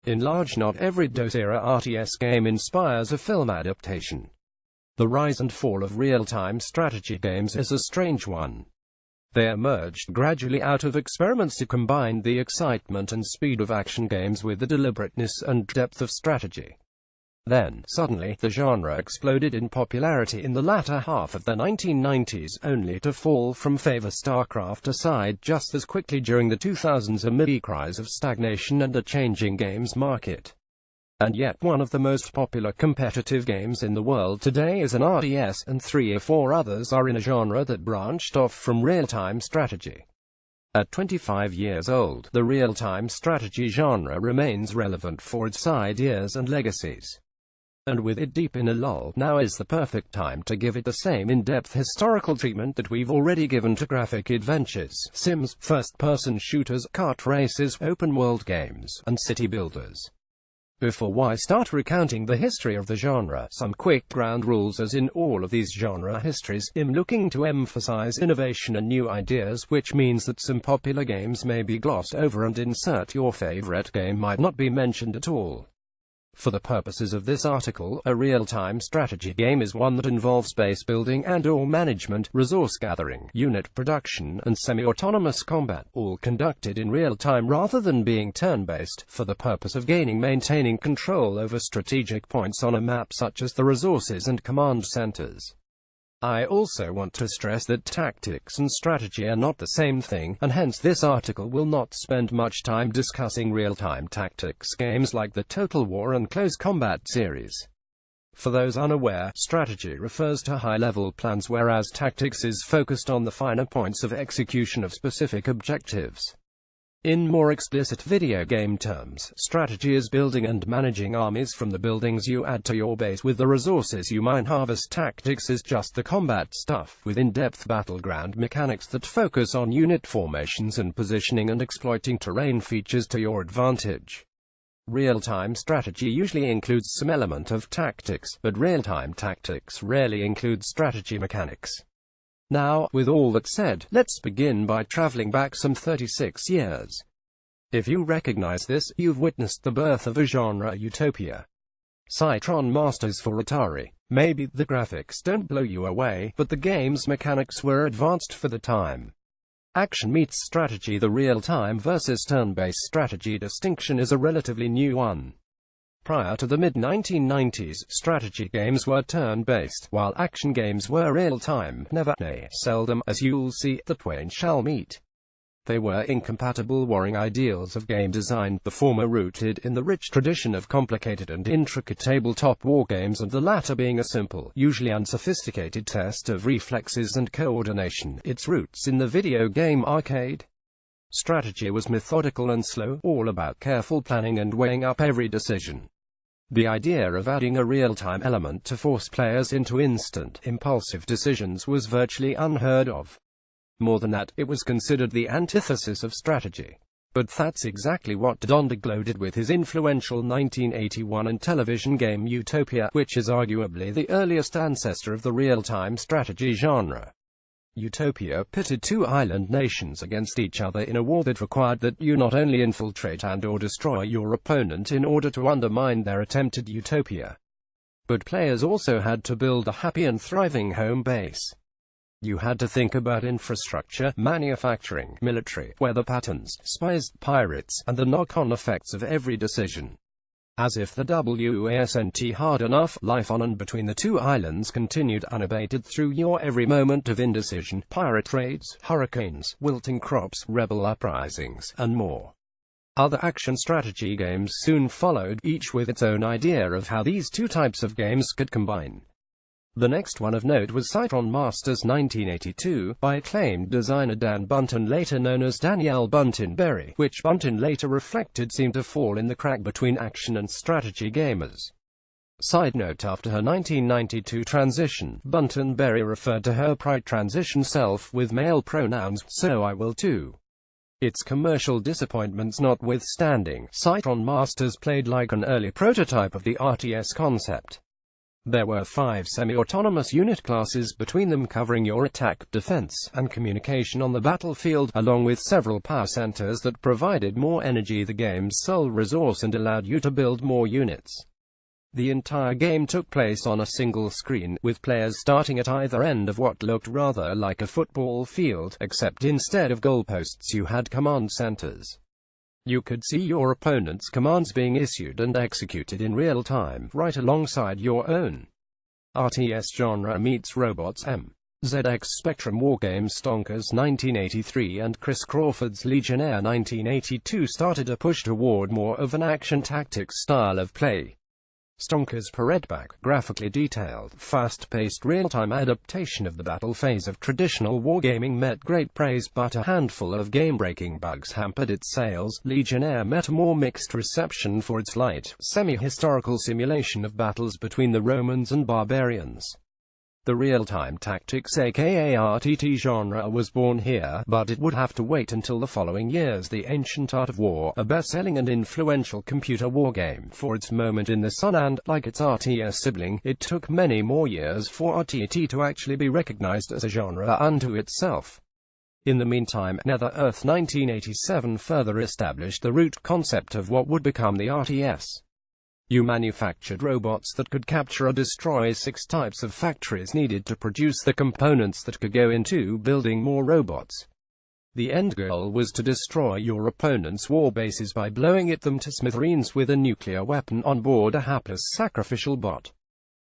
In large, not every DOS-era RTS game inspires a film adaptation. The rise and fall of real-time strategy games is a strange one. They emerged gradually out of experiments to combine the excitement and speed of action games with the deliberateness and depth of strategy. Then, suddenly, the genre exploded in popularity in the latter half of the 1990s, only to fall from favor StarCraft aside just as quickly during the 2000s amid cries of stagnation and a changing games market. And yet one of the most popular competitive games in the world today is an RTS, and 3 or 4 others are in a genre that branched off from real-time strategy. At 25 years old, the real-time strategy genre remains relevant for its ideas and legacies. And with it deep in a lull, now is the perfect time to give it the same in-depth historical treatment that we've already given to graphic adventures, sims, first-person shooters, kart races, open-world games, and city builders. Before I start recounting the history of the genre, some quick ground rules. As in all of these genre histories, I'm looking to emphasize innovation and new ideas, which means that some popular games may be glossed over and insert your favorite game might not be mentioned at all. For the purposes of this article, a real-time strategy game is one that involves base building and/or management, resource gathering, unit production, and semi-autonomous combat, all conducted in real time rather than being turn-based, for the purpose of maintaining control over strategic points on a map such as the resources and command centers. I also want to stress that tactics and strategy are not the same thing, and hence this article will not spend much time discussing real-time tactics games like the Total War and Close Combat series. For those unaware, strategy refers to high-level plans, whereas tactics is focused on the finer points of execution of specific objectives. In more explicit video game terms, strategy is building and managing armies from the buildings you add to your base with the resources you mine. Harvest. Tactics is just the combat stuff, with in-depth battleground mechanics that focus on unit formations and positioning and exploiting terrain features to your advantage. Real-time strategy usually includes some element of tactics, but real-time tactics rarely includes strategy mechanics. Now, with all that said, let's begin by traveling back some 36 years. If you recognize this, you've witnessed the birth of a genre utopia. Cytron Masters for Atari. Maybe the graphics don't blow you away, but the game's mechanics were advanced for the time. Action meets strategy. The real-time versus turn-based strategy distinction is a relatively new one. Prior to the mid-1990s, strategy games were turn-based, while action games were real-time. Never, nay, seldom, as you'll see, the twain shall meet. They were incompatible warring ideals of game design, the former rooted in the rich tradition of complicated and intricate tabletop war games, and the latter being a simple, usually unsophisticated test of reflexes and coordination, its roots in the video game arcade. Strategy was methodical and slow, all about careful planning and weighing up every decision. The idea of adding a real-time element to force players into instant, impulsive decisions was virtually unheard of. More than that, it was considered the antithesis of strategy. But that's exactly what Donda gloated with his influential 1981 television game Utopia, which is arguably the earliest ancestor of the real-time strategy genre. Utopia pitted 2 island nations against each other in a war that required that you not only infiltrate and/or destroy your opponent in order to undermine their attempted utopia, but players also had to build a happy and thriving home base. You had to think about infrastructure, manufacturing, military, weather patterns, spies, pirates, and the knock-on effects of every decision. As if the wasn't hard enough, life on and between the 2 islands continued unabated through your every moment of indecision, pirate raids, hurricanes, wilting crops, rebel uprisings, and more. Other action strategy games soon followed, each with its own idea of how these 2 types of games could combine. The next one of note was Cytron Masters 1982, by acclaimed designer Dan Bunton, later known as Danielle Bunton Berry, which Bunton later reflected seemed to fall in the crack between action and strategy gamers. Side note: after her 1992 transition, Bunton Berry referred to her pre-transition self with male pronouns, so I will too. Its commercial disappointments notwithstanding, Cytron Masters played like an early prototype of the RTS concept. There were 5 semi-autonomous unit classes between them, covering your attack, defense, and communication on the battlefield, along with several power centers that provided more energy, the game's sole resource, and allowed you to build more units. The entire game took place on a single screen, with players starting at either end of what looked rather like a football field, except instead of goalposts you had command centers. You could see your opponent's commands being issued and executed in real time, right alongside your own. RTS genre meets robots. ZX Spectrum Wargames Stonkers 1983 and Chris Crawford's Legionnaire 1982 started a push toward more of an action tactics style of play. Stonker's paredback, graphically detailed, fast-paced real-time adaptation of the battle phase of traditional wargaming met great praise, but a handful of game-breaking bugs hampered its sales. Legionnaire met a more mixed reception for its light, semi-historical simulation of battles between the Romans and barbarians. The real-time tactics aka RTT genre was born here, but it would have to wait until the following years. The Ancient Art of War, a best-selling and influential computer wargame, for its moment in the sun, and, like its RTS sibling, it took many more years for RTT to actually be recognized as a genre unto itself. In the meantime, Nether Earth 1987 further established the root concept of what would become the RTS. You manufactured robots that could capture or destroy 6 types of factories needed to produce the components that could go into building more robots. The end goal was to destroy your opponent's war bases by blowing them to smithereens with a nuclear weapon on board a hapless sacrificial bot.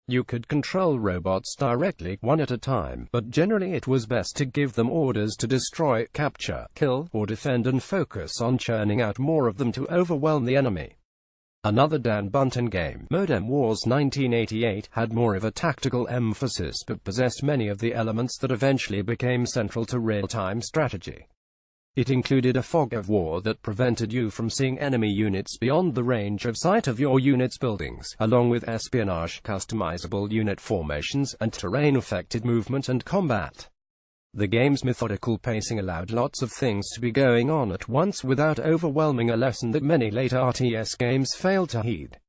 You could control robots directly, one at a time, but generally it was best to give them orders to destroy, capture, kill, or defend, and focus on churning out more of them to overwhelm the enemy. Another Dan Bunten game, Modem Wars 1988, had more of a tactical emphasis but possessed many of the elements that eventually became central to real-time strategy. It included a fog of war that prevented you from seeing enemy units beyond the range of sight of your unit's buildings, along with espionage, customizable unit formations, and terrain-affected movement and combat. The game's methodical pacing allowed lots of things to be going on at once without overwhelming, a lesson that many later RTS games failed to heed.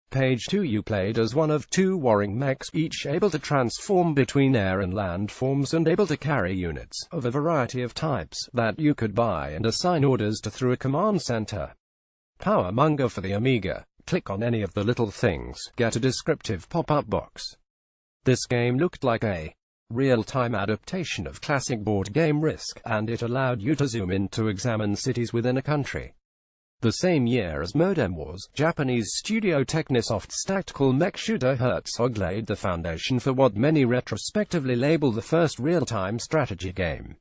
Page 2. You played as one of 2 warring mechs, each able to transform between air and land forms and able to carry units of a variety of types that you could buy and assign orders to through a command center. Power Monger for the Amiga. Click on any of the little things, get a descriptive pop-up box. This game looked like a real-time adaptation of classic board game Risk, and it allowed you to zoom in to examine cities within a country. The same year as Modem Wars, Japanese studio Technosoft's tactical mech shooter Herzog laid the foundation for what many retrospectively label the first real-time strategy game.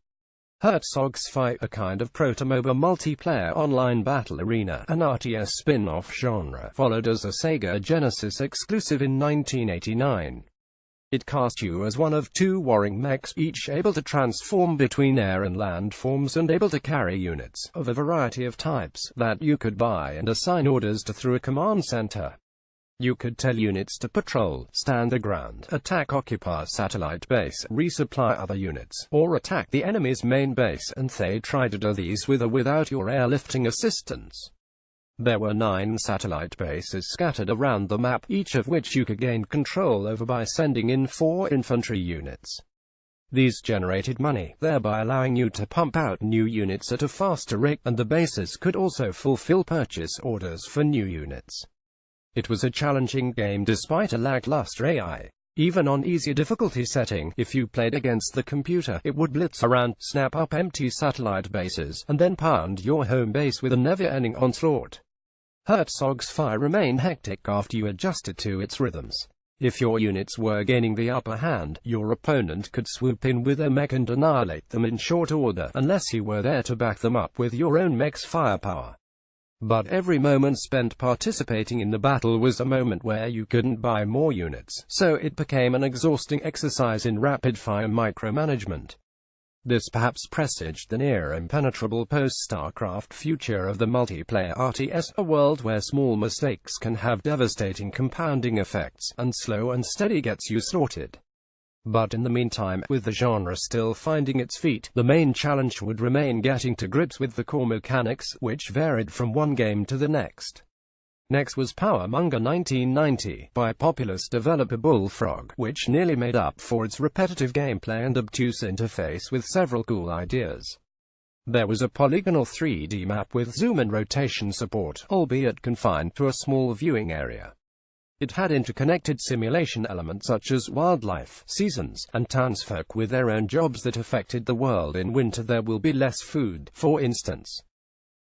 Herzog's Fight, a kind of proto-MOBA multiplayer online battle arena, an RTS spin-off genre, followed as a Sega Genesis exclusive in 1989. It cast you as one of 2 warring mechs, each able to transform between air and land forms and able to carry units of a variety of types that you could buy and assign orders to through a command center. You could tell units to patrol, stand their ground, attack, occupy a satellite base, resupply other units, or attack the enemy's main base, and they tried to do these with or without your airlifting assistance. There were 9 satellite bases scattered around the map, each of which you could gain control over by sending in 4 infantry units. These generated money, thereby allowing you to pump out new units at a faster rate, and the bases could also fulfill purchase orders for new units. It was a challenging game despite a lackluster AI. Even on easy difficulty setting, if you played against the computer, it would blitz around, snap up empty satellite bases, and then pound your home base with a never-ending onslaught. Herzog's fire remained hectic after you adjusted to its rhythms. If your units were gaining the upper hand, your opponent could swoop in with a mech and annihilate them in short order, unless you were there to back them up with your own mech's firepower. But every moment spent participating in the battle was a moment where you couldn't buy more units, so it became an exhausting exercise in rapid-fire micromanagement. This perhaps presaged the near-impenetrable post-StarCraft future of the multiplayer RTS, a world where small mistakes can have devastating compounding effects, and slow and steady gets you slaughtered. But in the meantime, with the genre still finding its feet, the main challenge would remain getting to grips with the core mechanics, which varied from one game to the next. Next was Powermonger 1990, by populous developer Bullfrog, which nearly made up for its repetitive gameplay and obtuse interface with several cool ideas. There was a polygonal 3D map with zoom and rotation support, albeit confined to a small viewing area. It had interconnected simulation elements such as wildlife, seasons, and townsfolk with their own jobs that affected the world. In winter there will be less food, for instance.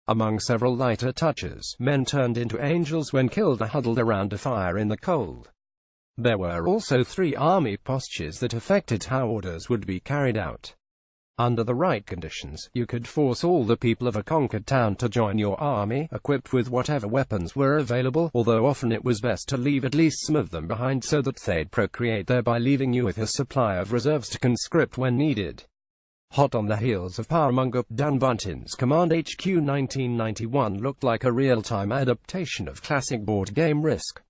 Among several lighter touches, men turned into angels when killed or huddled around a fire in the cold. There were also 3 army postures that affected how orders would be carried out. Under the right conditions, you could force all the people of a conquered town to join your army, equipped with whatever weapons were available, although often it was best to leave at least some of them behind so that they'd procreate, thereby leaving you with a supply of reserves to conscript when needed. Hot on the heels of Powermonger, Dan Buntin's Command HQ 1991 looked like a real-time adaptation of classic board game Risk.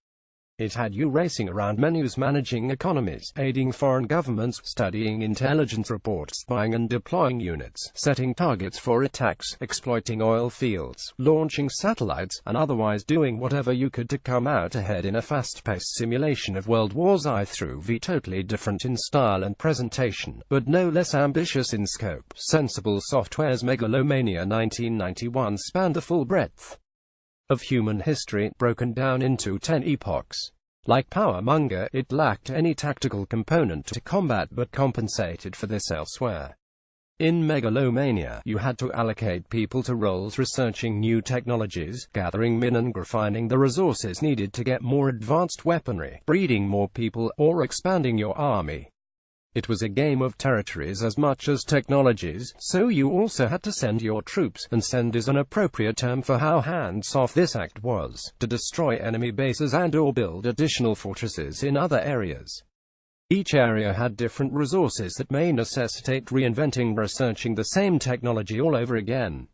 It had you racing around menus, managing economies, aiding foreign governments, studying intelligence reports, spying and deploying units, setting targets for attacks, exploiting oil fields, launching satellites, and otherwise doing whatever you could to come out ahead in a fast-paced simulation of World War I through V. Totally different in style and presentation, but no less ambitious in scope. Sensible Software's Megalomania 1991 spanned the full breadth of human history, broken down into 10 epochs. Like Powermonger, it lacked any tactical component to combat but compensated for this elsewhere. In Megalomania, you had to allocate people to roles researching new technologies, gathering min and refining the resources needed to get more advanced weaponry, breeding more people, or expanding your army. It was a game of territories as much as technologies, so you also had to send your troops, and send is an appropriate term for how hands-off this act was, to destroy enemy bases and/or build additional fortresses in other areas. Each area had different resources that may necessitate reinventing, researching the same technology all over again.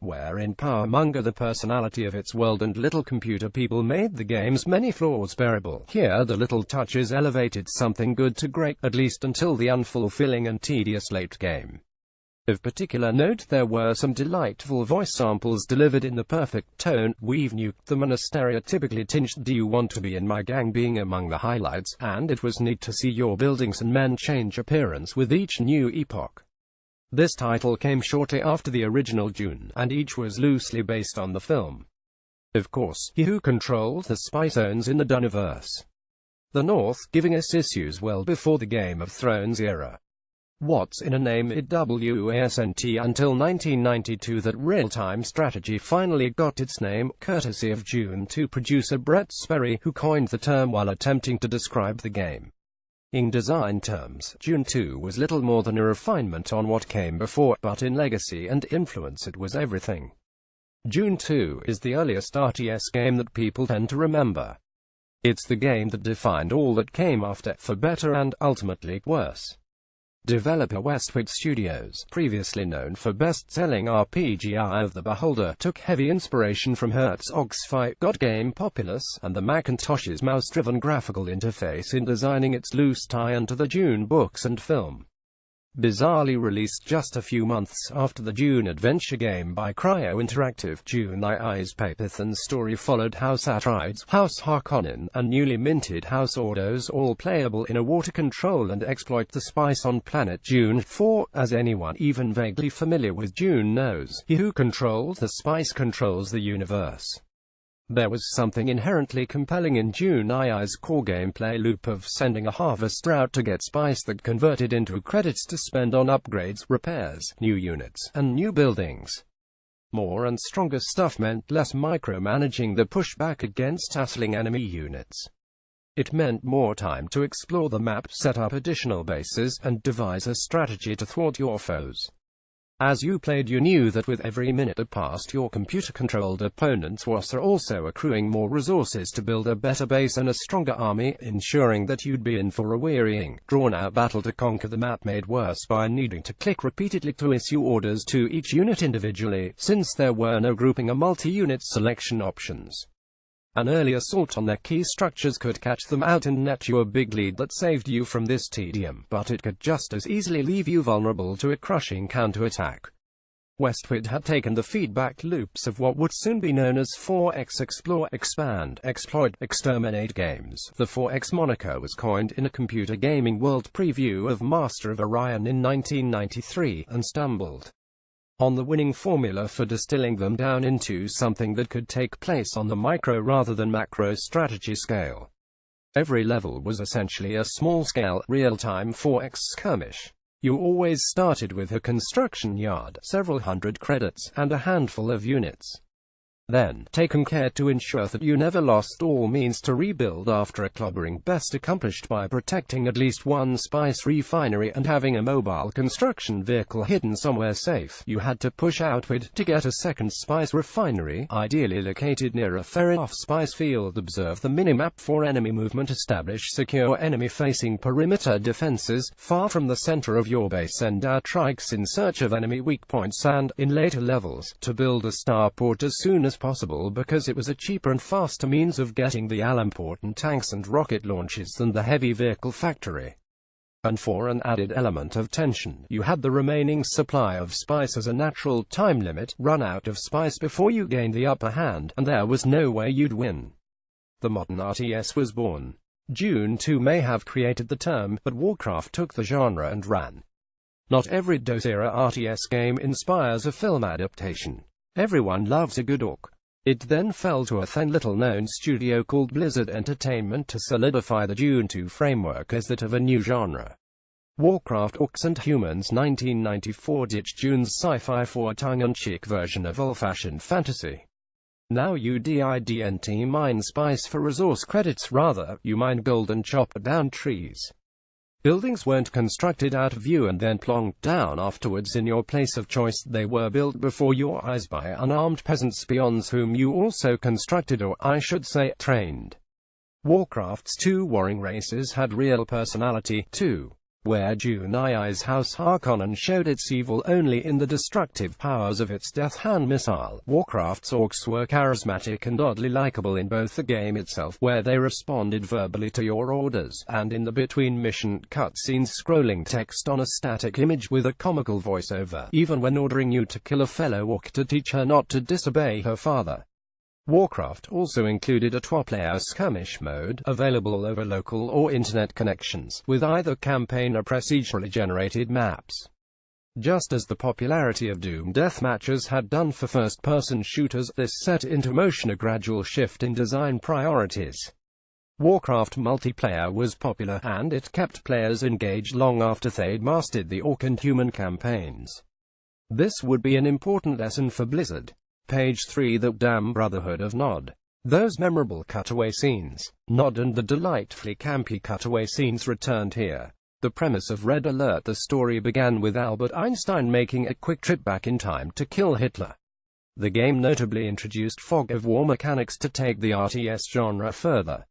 Where in Powermonger the personality of its world and little computer people made the game's many flaws bearable, here the little touches elevated something good to great, at least until the unfulfilling and tedious late game. Of particular note, there were some delightful voice samples delivered in the perfect tone. "We've nuked them," and a stereotypically tinged "Do you want to be in my gang" being among the highlights, and it was neat to see your buildings and men change appearance with each new epoch. This title came shortly after the original Dune, and each was loosely based on the film. Of course, he who controlled the spy zones in the Duneverse. The North, giving us issues well before the Game of Thrones era. What's in a name? It wasn't until 1992 that real-time strategy finally got its name, courtesy of Dune 2 producer Brett Sperry, who coined the term while attempting to describe the game. In design terms, Dune 2 was little more than a refinement on what came before, but in legacy and influence it was everything. Dune 2 is the earliest RTS game that people tend to remember. It's the game that defined all that came after, for better and, ultimately, worse. Developer Westwood Studios, previously known for best-selling RPG Eye of the Beholder, took heavy inspiration from Herzog's Fight God game Populous, and the Macintosh's mouse-driven graphical interface in designing its loose tie-in to the Dune books and film. Bizarrely released just a few months after the Dune adventure game by Cryo Interactive, Dune II's Papithon story followed House Atreides, House Harkonnen, and newly minted House Ordos, all playable in a water control and exploit the spice on planet Dune. For, as anyone even vaguely familiar with Dune knows, he who controls the spice controls the universe. There was something inherently compelling in Dune II's core gameplay loop of sending a harvester out to get spice that converted into credits to spend on upgrades, repairs, new units, and new buildings. More and stronger stuff meant less micromanaging the pushback against hassling enemy units. It meant more time to explore the map, set up additional bases, and devise a strategy to thwart your foes. As you played, you knew that with every minute that passed, your computer-controlled opponents were also accruing more resources to build a better base and a stronger army, ensuring that you'd be in for a wearying, drawn-out battle to conquer the map, made worse by needing to click repeatedly to issue orders to each unit individually, since there were no grouping or multi-unit selection options. An early assault on their key structures could catch them out and net you a big lead that saved you from this tedium, but it could just as easily leave you vulnerable to a crushing counterattack. Westwood had taken the feedback loops of what would soon be known as 4X Explore, Expand, Exploit, Exterminate games. The 4X moniker was coined in a computer gaming world preview of Master of Orion in 1993, and stumbled on the winning formula for distilling them down into something that could take place on the micro rather than macro strategy scale. Every level was essentially a small-scale, real-time 4X skirmish. You always started with a construction yard, several hundred credits, and a handful of units. Then, taken care to ensure that you never lost all means to rebuild after a clobbering, best accomplished by protecting at least one spice refinery and having a mobile construction vehicle hidden somewhere safe. You had to push outward to get a second spice refinery, ideally located near a ferry-off spice field. Observe the minimap for enemy movement. Establish secure enemy-facing perimeter defenses, far from the center of your base. Send out trikes in search of enemy weak points and, in later levels, to build a starport as soon as possible because it was a cheaper and faster means of getting the all-important tanks and rocket launches than the heavy vehicle factory. And for an added element of tension, you had the remaining supply of spice as a natural time limit. Run out of spice before you gained the upper hand, and there was no way you'd win. The modern RTS was born. June 2 may have created the term, but Warcraft took the genre and ran. Not every DOS-era RTS game inspires a film adaptation. Everyone loves a good orc. It then fell to a thin little-known studio called Blizzard Entertainment to solidify the June 2 framework as that of a new genre. Warcraft Orcs and Humans 1994 ditched June's sci-fi for a tongue-in-cheek version of old-fashioned fantasy. Now you didn't mine spice for resource credits, rather, you mine gold and chop down trees. Buildings weren't constructed out of view and then plonked down afterwards in your place of choice. They were built before your eyes by unarmed peasants peons whom you also constructed, or I should say, trained. Warcraft's two warring races had real personality, too. Where June-II's House Harkonnen showed its evil only in the destructive powers of its Death Hand missile, Warcraft's orcs were charismatic and oddly likable in both the game itself, where they responded verbally to your orders, and in the between-mission cutscenes, scrolling text on a static image with a comical voiceover, even when ordering you to kill a fellow orc to teach her not to disobey her father. Warcraft also included a 2-player skirmish mode, available over local or internet connections, with either campaign or procedurally generated maps. Just as the popularity of Doom deathmatches had done for first-person shooters, this set into motion a gradual shift in design priorities. Warcraft multiplayer was popular, and it kept players engaged long after they'd mastered the Orc and Human campaigns. This would be an important lesson for Blizzard. Page 3. The damn Brotherhood of Nod. Those memorable cutaway scenes. Nod and the delightfully campy cutaway scenes returned here. The premise of Red Alert: the story began with Albert Einstein making a quick trip back in time to kill Hitler. The game notably introduced fog of war mechanics to take the RTS genre further.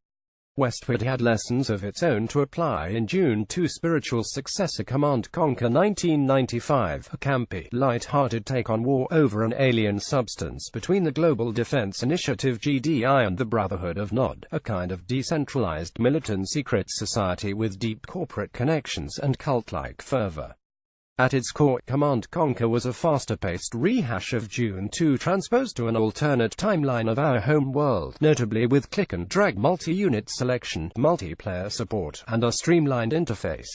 Westwood had lessons of its own to apply in June 2 spiritual successor Command & Conquer 1995, a campy, light-hearted take on war over an alien substance between the Global Defense Initiative (GDI) and the Brotherhood of Nod, a kind of decentralized militant secret society with deep corporate connections and cult-like fervor. At its core, Command & Conquer was a faster-paced rehash of June 2 transposed to an alternate timeline of our home world, notably with click-and-drag multi-unit selection, multiplayer support, and a streamlined interface.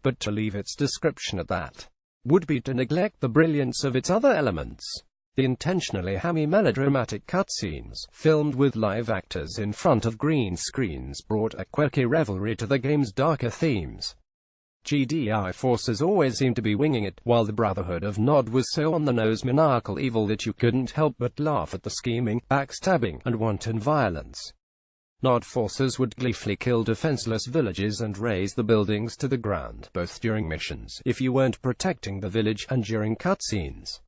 But to leave its description at that would be to neglect the brilliance of its other elements. The intentionally hammy melodramatic cutscenes, filmed with live actors in front of green screens, brought a quirky revelry to the game's darker themes. GDI forces always seemed to be winging it, while the Brotherhood of Nod was so on-the-nose maniacal evil that you couldn't help but laugh at the scheming, backstabbing, and wanton violence. Nod forces would gleefully kill defenseless villages and raze the buildings to the ground, both during missions, if you weren't protecting the village, and during cutscenes.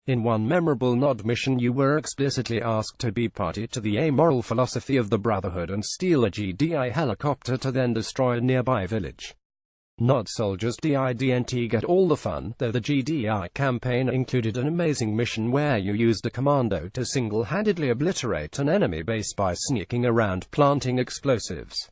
In one memorable Nod mission you were explicitly asked to be party to the amoral philosophy of the Brotherhood and steal a GDI helicopter to then destroy a nearby village. Nod soldiers didn't get all the fun, though the GDI campaign included an amazing mission where you used a commando to single-handedly obliterate an enemy base by sneaking around planting explosives.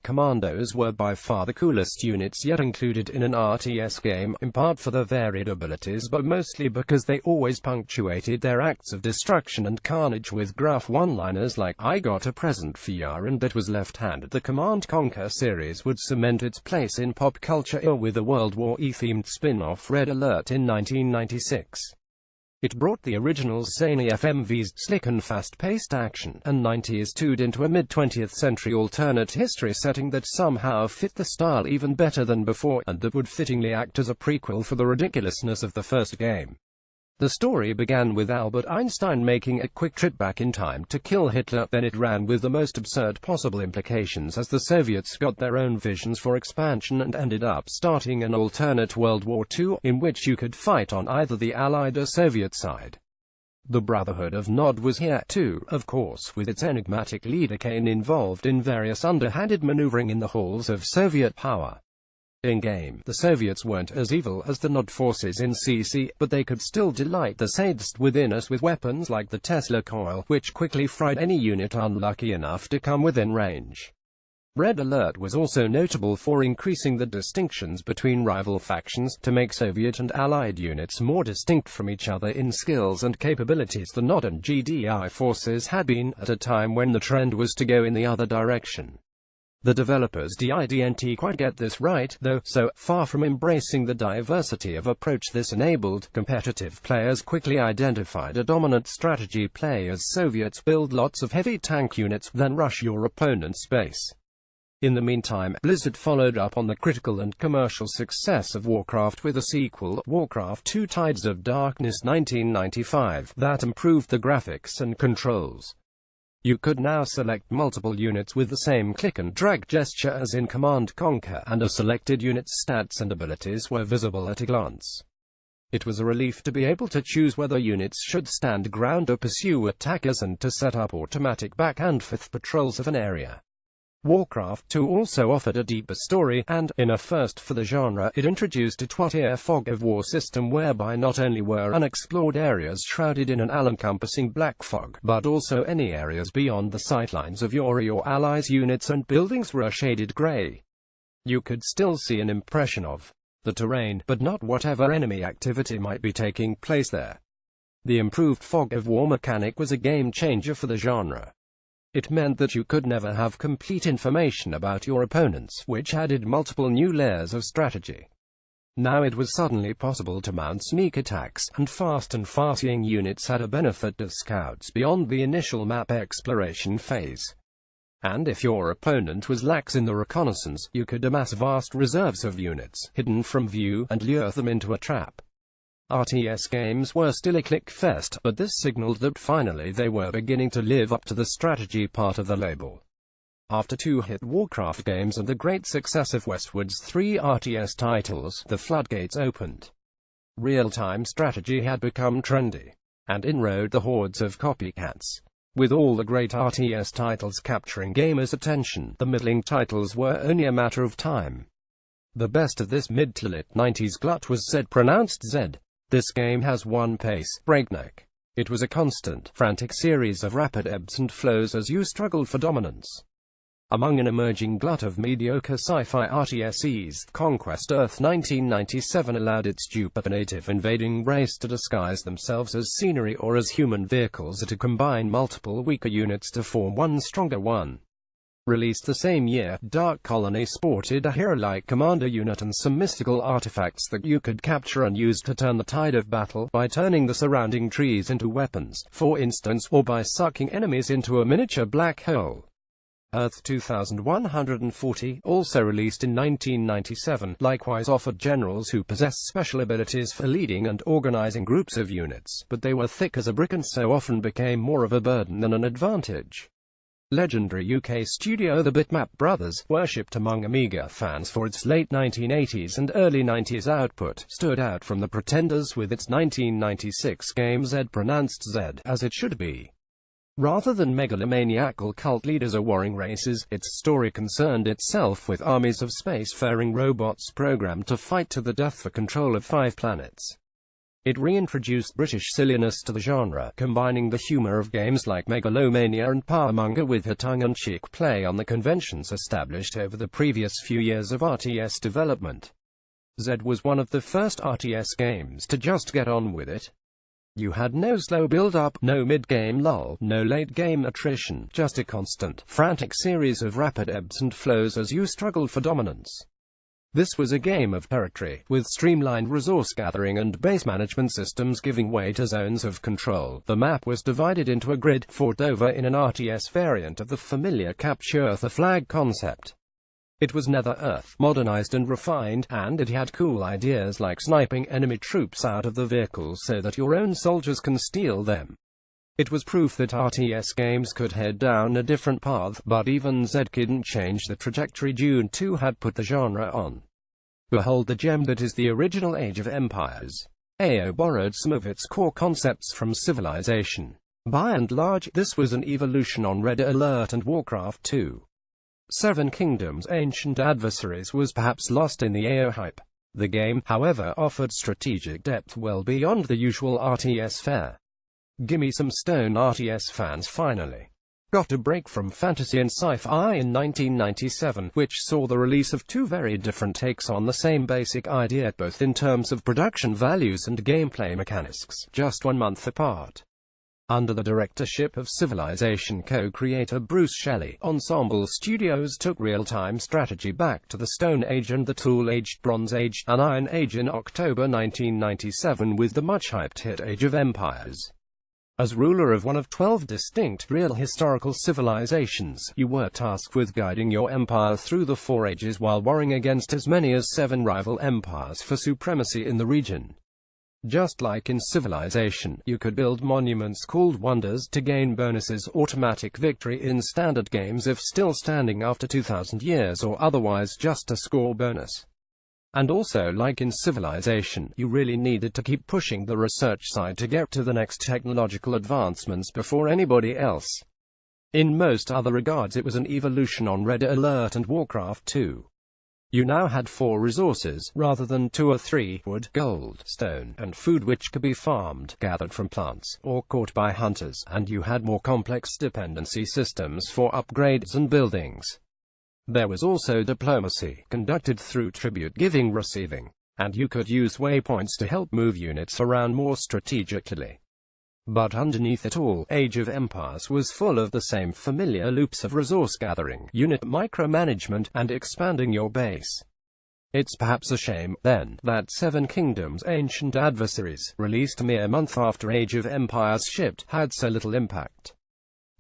Commandos were by far the coolest units yet included in an RTS game, in part for their varied abilities but mostly because they always punctuated their acts of destruction and carnage with gruff one-liners like, "I got a present for ya," and that was left-handed. The Command Conquer series would cement its place in pop culture with a World War E-themed spin-off, Red Alert, in 1996. It brought the original zany FMV's slick and fast-paced action and 90s tuned into a mid-20th century alternate history setting that somehow fit the style even better than before, and that would fittingly act as a prequel for the ridiculousness of the first game. The story began with Albert Einstein making a quick trip back in time to kill Hitler, then it ran with the most absurd possible implications as the Soviets got their own visions for expansion and ended up starting an alternate World War II, in which you could fight on either the Allied or Soviet side. The Brotherhood of Nod was here, too, of course, with its enigmatic leader Kane involved in various underhanded maneuvering in the halls of Soviet power. In-game, the Soviets weren't as evil as the Nod forces in CC, but they could still delight the sadist within us with weapons like the Tesla coil, which quickly fried any unit unlucky enough to come within range. Red Alert was also notable for increasing the distinctions between rival factions, to make Soviet and Allied units more distinct from each other in skills and capabilities. The Nod and GDI forces had been, at a time when the trend was to go in the other direction. The developers didn't quite get this right, though, so far from embracing the diversity of approach this enabled, competitive players quickly identified a dominant strategy play as Soviets build lots of heavy tank units, then rush your opponent's base. In the meantime, Blizzard followed up on the critical and commercial success of Warcraft with a sequel, Warcraft 2: Tides of Darkness 1995, that improved the graphics and controls. You could now select multiple units with the same click-and-drag gesture as in Command Conquer, and a selected unit's stats and abilities were visible at a glance. It was a relief to be able to choose whether units should stand ground or pursue attackers, and to set up automatic back-and-forth patrols of an area. Warcraft 2 also offered a deeper story, and, in a first for the genre, it introduced a two-tier fog of war system whereby not only were unexplored areas shrouded in an all-encompassing black fog, but also any areas beyond the sightlines of your allies' units and buildings were shaded grey. You could still see an impression of the terrain, but not whatever enemy activity might be taking place there. The improved fog of war mechanic was a game-changer for the genre. It meant that you could never have complete information about your opponents, which added multiple new layers of strategy. Now it was suddenly possible to mount sneak attacks, and fast and far-seeing units had a benefit as scouts beyond the initial map exploration phase. And if your opponent was lax in the reconnaissance, you could amass vast reserves of units, hidden from view, and lure them into a trap. RTS games were still a click fest, but this signaled that finally they were beginning to live up to the strategy part of the label. After two hit Warcraft games and the great success of Westwood's 3 RTS titles, the floodgates opened. Real-time strategy had become trendy, and in rode the hordes of copycats. With all the great RTS titles capturing gamers' attention, the middling titles were only a matter of time. The best of this mid to late 90s glut was Z, pronounced Z. This game has one pace, breakneck. It was a constant, frantic series of rapid ebbs and flows as you struggled for dominance. Among an emerging glut of mediocre sci-fi RTSs, Conquest Earth 1997 allowed its duper native invading race to disguise themselves as scenery or as human vehicles, or to combine multiple weaker units to form one stronger one. Released the same year, Dark Colony sported a hero-like commander unit and some mystical artifacts that you could capture and use to turn the tide of battle, by turning the surrounding trees into weapons, for instance, or by sucking enemies into a miniature black hole. Earth 2140, also released in 1997, likewise offered generals who possessed special abilities for leading and organizing groups of units, but they were thick as a brick and so often became more of a burden than an advantage. Legendary UK studio The Bitmap Brothers, worshipped among Amiga fans for its late 1980s and early 90s output, stood out from the pretenders with its 1996 game Z, pronounced Z, as it should be. Rather than megalomaniacal cult leaders or warring races, its story concerned itself with armies of spacefaring robots programmed to fight to the death for control of 5 planets. It reintroduced British silliness to the genre, combining the humour of games like Megalomania and Powermonger with a tongue-in-cheek play on the conventions established over the previous few years of RTS development. Z was one of the first RTS games to just get on with it. You had no slow build-up, no mid-game lull, no late-game attrition, just a constant, frantic series of rapid ebbs and flows as you struggled for dominance. This was a game of territory, with streamlined resource gathering and base management systems giving way to zones of control. The map was divided into a grid, fought over in an RTS variant of the familiar Capture the Flag concept. It was Nether Earth, modernized and refined, and it had cool ideas like sniping enemy troops out of the vehicles so that your own soldiers can steal them. It was proof that RTS games could head down a different path, but even Z couldn't change the trajectory Dune 2 had put the genre on. Behold the gem that is the original Age of Empires. AO borrowed some of its core concepts from Civilization. By and large, this was an evolution on Red Alert and Warcraft 2. Seven Kingdoms Ancient Adversaries was perhaps lost in the AO hype. The game, however, offered strategic depth well beyond the usual RTS fare. Gimme some Stone RTS fans finally got a break from fantasy and sci-fi in 1997, which saw the release of two very different takes on the same basic idea, both in terms of production values and gameplay mechanics, just 1 month apart. Under the directorship of Civilization co-creator Bruce Shelley, Ensemble Studios took real-time strategy back to the Stone Age and the Tool-aged Bronze Age and Iron Age in October 1997 with the much-hyped hit Age of Empires. As ruler of one of 12 distinct, real historical civilizations, you were tasked with guiding your empire through the 4 ages while warring against as many as 7 rival empires for supremacy in the region. Just like in Civilization, you could build monuments called wonders to gain bonuses, automatic victory in standard games if still standing after 2,000 years or otherwise just a score bonus. And also, like in Civilization, you really needed to keep pushing the research side to get to the next technological advancements before anybody else. In most other regards it was an evolution on Red Alert and Warcraft 2. You now had 4 resources, rather than 2 or 3, wood, gold, stone, and food which could be farmed, gathered from plants, or caught by hunters, and you had more complex dependency systems for upgrades and buildings. There was also diplomacy, conducted through tribute giving-receiving, and you could use waypoints to help move units around more strategically. But underneath it all, Age of Empires was full of the same familiar loops of resource gathering, unit micromanagement, and expanding your base. It's perhaps a shame, then, that Seven Kingdoms Ancient Adversaries, released a mere month after Age of Empires shipped, had so little impact.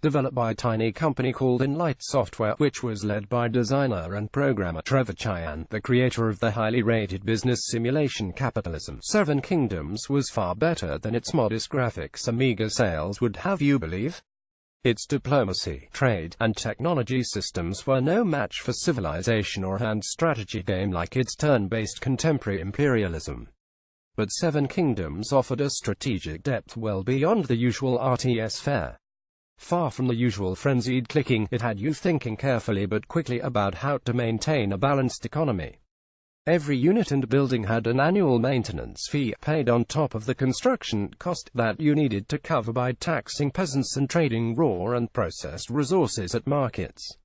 Developed by a tiny company called Enlight Software, which was led by designer and programmer Trevor Cheyenne, the creator of the highly rated business simulation Capitalism, Seven Kingdoms was far better than its modest graphics and meager sales would have you believe. Its diplomacy, trade, and technology systems were no match for Civilization or hand strategy game like its turn-based contemporary imperialism. But Seven Kingdoms offered a strategic depth well beyond the usual RTS fare. Far from the usual frenzied clicking, it had you thinking carefully but quickly about how to maintain a balanced economy. Every unit and building had an annual maintenance fee, paid on top of the construction cost, that you needed to cover by taxing peasants and trading raw and processed resources at markets.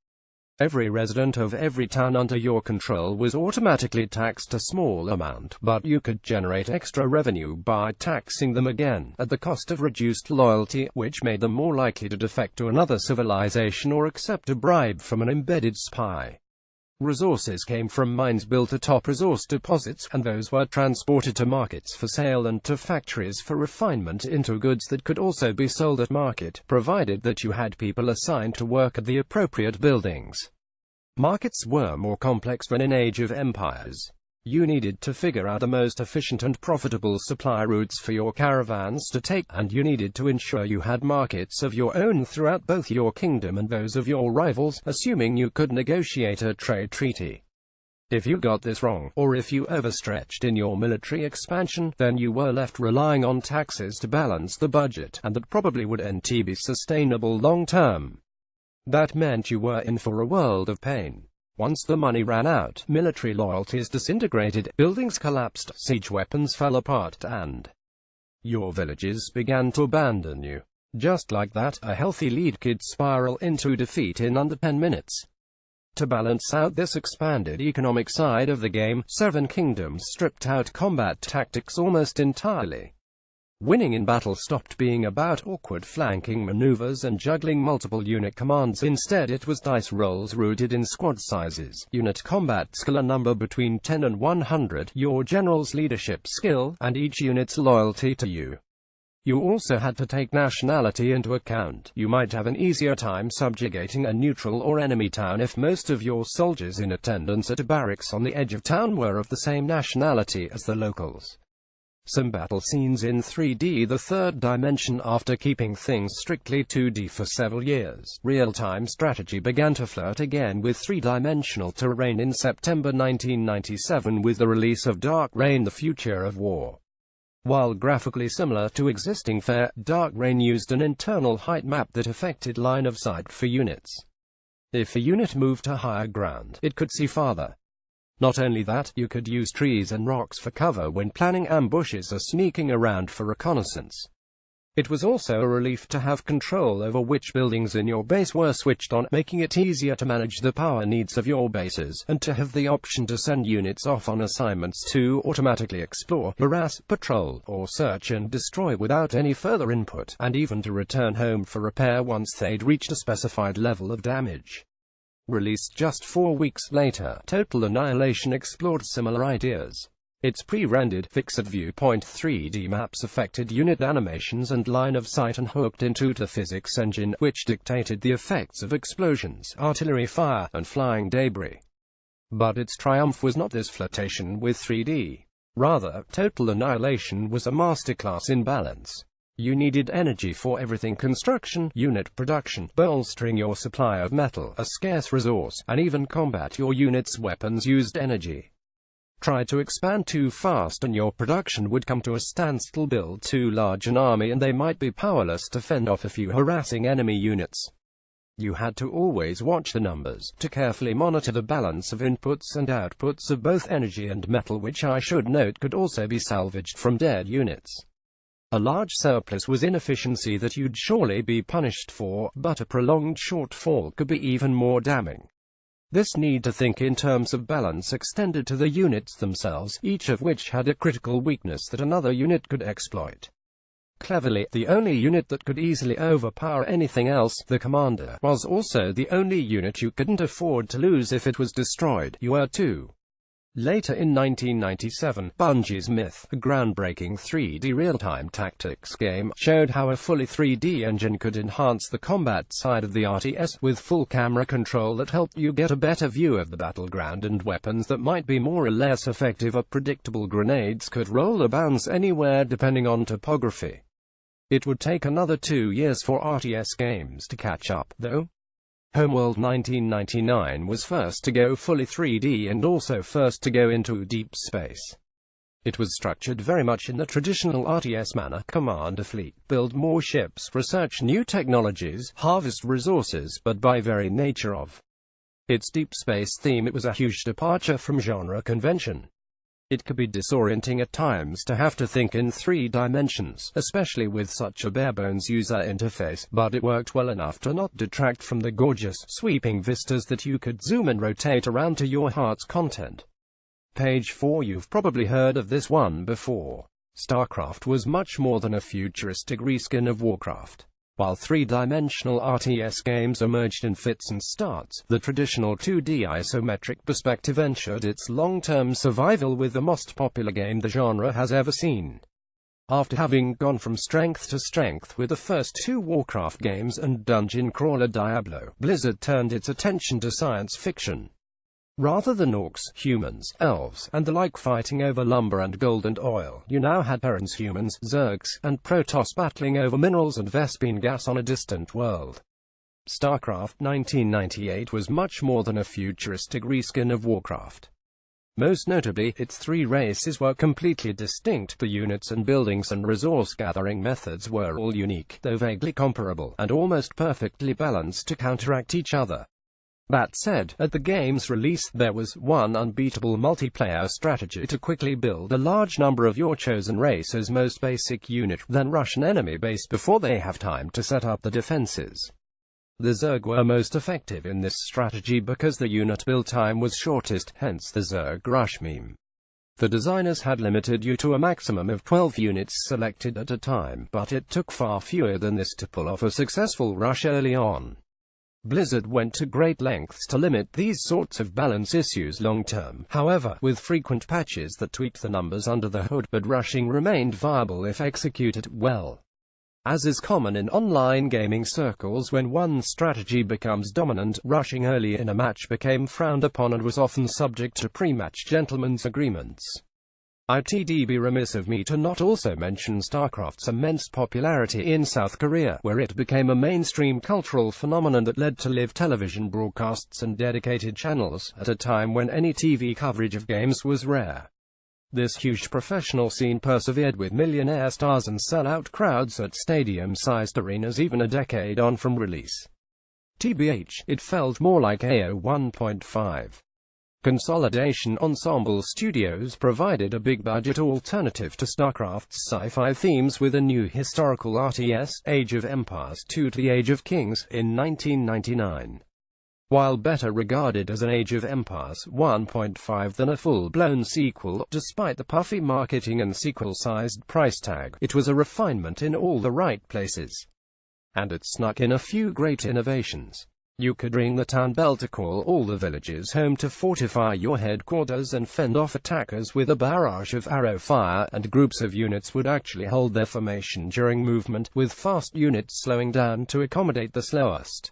Every resident of every town under your control was automatically taxed a small amount, but you could generate extra revenue by taxing them again, at the cost of reduced loyalty, which made them more likely to defect to another civilization or accept a bribe from an embedded spy. Resources came from mines built atop resource deposits, and those were transported to markets for sale and to factories for refinement into goods that could also be sold at market, provided that you had people assigned to work at the appropriate buildings. Markets were more complex than in Age of Empires. You needed to figure out the most efficient and profitable supply routes for your caravans to take, and you needed to ensure you had markets of your own throughout both your kingdom and those of your rivals, assuming you could negotiate a trade treaty. If you got this wrong, or if you overstretched in your military expansion, then you were left relying on taxes to balance the budget, and that probably wouldn't be sustainable long term. That meant you were in for a world of pain. Once the money ran out, military loyalties disintegrated, buildings collapsed, siege weapons fell apart, and Your villages began to abandon you. Just like that, a healthy lead could spiral into defeat in under 10 minutes. To balance out this expanded economic side of the game, Seven Kingdoms stripped out combat tactics almost entirely. Winning in battle stopped being about awkward flanking maneuvers and juggling multiple unit commands. Instead, it was dice rolls rooted in squad sizes, unit combat skill, a number between 10 and 100, your general's leadership skill, and each unit's loyalty to you. You also had to take nationality into account. You might have an easier time subjugating a neutral or enemy town if most of your soldiers in attendance at a barracks on the edge of town were of the same nationality as the locals. Some battle scenes in 3D, the third dimension. After keeping things strictly 2D for several years, real-time strategy began to flirt again with three-dimensional terrain in September 1997 with the release of Dark Reign: The Future of War. While graphically similar to existing fare, Dark Reign used an internal height map that affected line of sight for units. If a unit moved to higher ground, it could see farther. Not only that, you could use trees and rocks for cover when planning ambushes or sneaking around for reconnaissance. It was also a relief to have control over which buildings in your base were switched on, making it easier to manage the power needs of your bases, and to have the option to send units off on assignments to automatically explore, harass, patrol, or search and destroy without any further input, and even to return home for repair once they'd reached a specified level of damage. Released just 4 weeks later, Total Annihilation explored similar ideas. Its pre-rendered, fixed-viewpoint 3D maps affected unit animations and line of sight and hooked into the physics engine, which dictated the effects of explosions, artillery fire, and flying debris. But its triumph was not this flirtation with 3D. Rather, Total Annihilation was a masterclass in balance. You needed energy for everything: construction, unit production, bolstering your supply of metal, a scarce resource, and even combat. Your unit's weapons used energy. Try to expand too fast and your production would come to a standstill. Build too large an army and they might be powerless to fend off a few harassing enemy units. You had to always watch the numbers, to carefully monitor the balance of inputs and outputs of both energy and metal, which I should note could also be salvaged from dead units. A large surplus was inefficiency that you'd surely be punished for, but a prolonged shortfall could be even more damning. This need to think in terms of balance extended to the units themselves, each of which had a critical weakness that another unit could exploit. Cleverly, the only unit that could easily overpower anything else, the commander, was also the only unit you couldn't afford to lose if it was destroyed. You were too. Later in 1997, Bungie's Myth, a groundbreaking 3D real-time tactics game, showed how a fully 3D engine could enhance the combat side of the RTS, with full camera control that helped you get a better view of the battleground, and weapons that might be more or less effective. A predictable grenades could roll or bounce anywhere depending on topography. It would take another 2 years for RTS games to catch up, though. Homeworld 1999 was first to go fully 3D and also first to go into deep space. It was structured very much in the traditional RTS manner: command a fleet, build more ships, research new technologies, harvest resources, but by very nature of its deep space theme, it was a huge departure from genre convention. It could be disorienting at times to have to think in 3 dimensions, especially with such a bare-bones user interface, but it worked well enough to not detract from the gorgeous, sweeping vistas that you could zoom and rotate around to your heart's content. Page 4. You've probably heard of this one before. StarCraft was much more than a futuristic reskin of Warcraft. While 3-dimensional RTS games emerged in fits and starts, the traditional 2D isometric perspective ensured its long-term survival with the most popular game the genre has ever seen. After having gone from strength to strength with the first 2 Warcraft games and dungeon crawler Diablo, Blizzard turned its attention to science fiction. Rather than orcs, humans, elves, and the like fighting over lumber and gold and oil, you now had Terrans, humans, Zergs, and Protoss battling over minerals and Vespene gas on a distant world. StarCraft 1998 was much more than a futuristic reskin of Warcraft. Most notably, its 3 races were completely distinct. The units and buildings and resource-gathering methods were all unique, though vaguely comparable, and almost perfectly balanced to counteract each other. That said, at the game's release, there was one unbeatable multiplayer strategy to quickly build a large number of your chosen race's most basic unit, then rush an enemy base before they have time to set up the defenses. The Zerg were most effective in this strategy because the unit build time was shortest, hence the Zerg rush meme. The designers had limited you to a maximum of 12 units selected at a time, but it took far fewer than this to pull off a successful rush early on. Blizzard went to great lengths to limit these sorts of balance issues long-term, however, with frequent patches that tweaked the numbers under the hood, but rushing remained viable if executed well. As is common in online gaming circles, when one strategy becomes dominant, rushing early in a match became frowned upon and was often subject to pre-match gentlemen's agreements. It'd be remiss of me to not also mention StarCraft's immense popularity in South Korea, where it became a mainstream cultural phenomenon that led to live television broadcasts and dedicated channels, at a time when any TV coverage of games was rare. This huge professional scene persevered with millionaire stars and sell-out crowds at stadium-sized arenas even a decade on from release. TBH, it felt more like AO 1.5. Consolidation Ensemble Studios provided a big-budget alternative to StarCraft's sci-fi themes with a new historical RTS, Age of Empires 2 to the Age of Kings, in 1999. While better regarded as an Age of Empires 1.5 than a full-blown sequel, despite the puffy marketing and sequel-sized price tag, it was a refinement in all the right places. And it snuck in a few great innovations. You could ring the town bell to call all the villages home to fortify your headquarters and fend off attackers with a barrage of arrow fire, and groups of units would actually hold their formation during movement, with fast units slowing down to accommodate the slowest.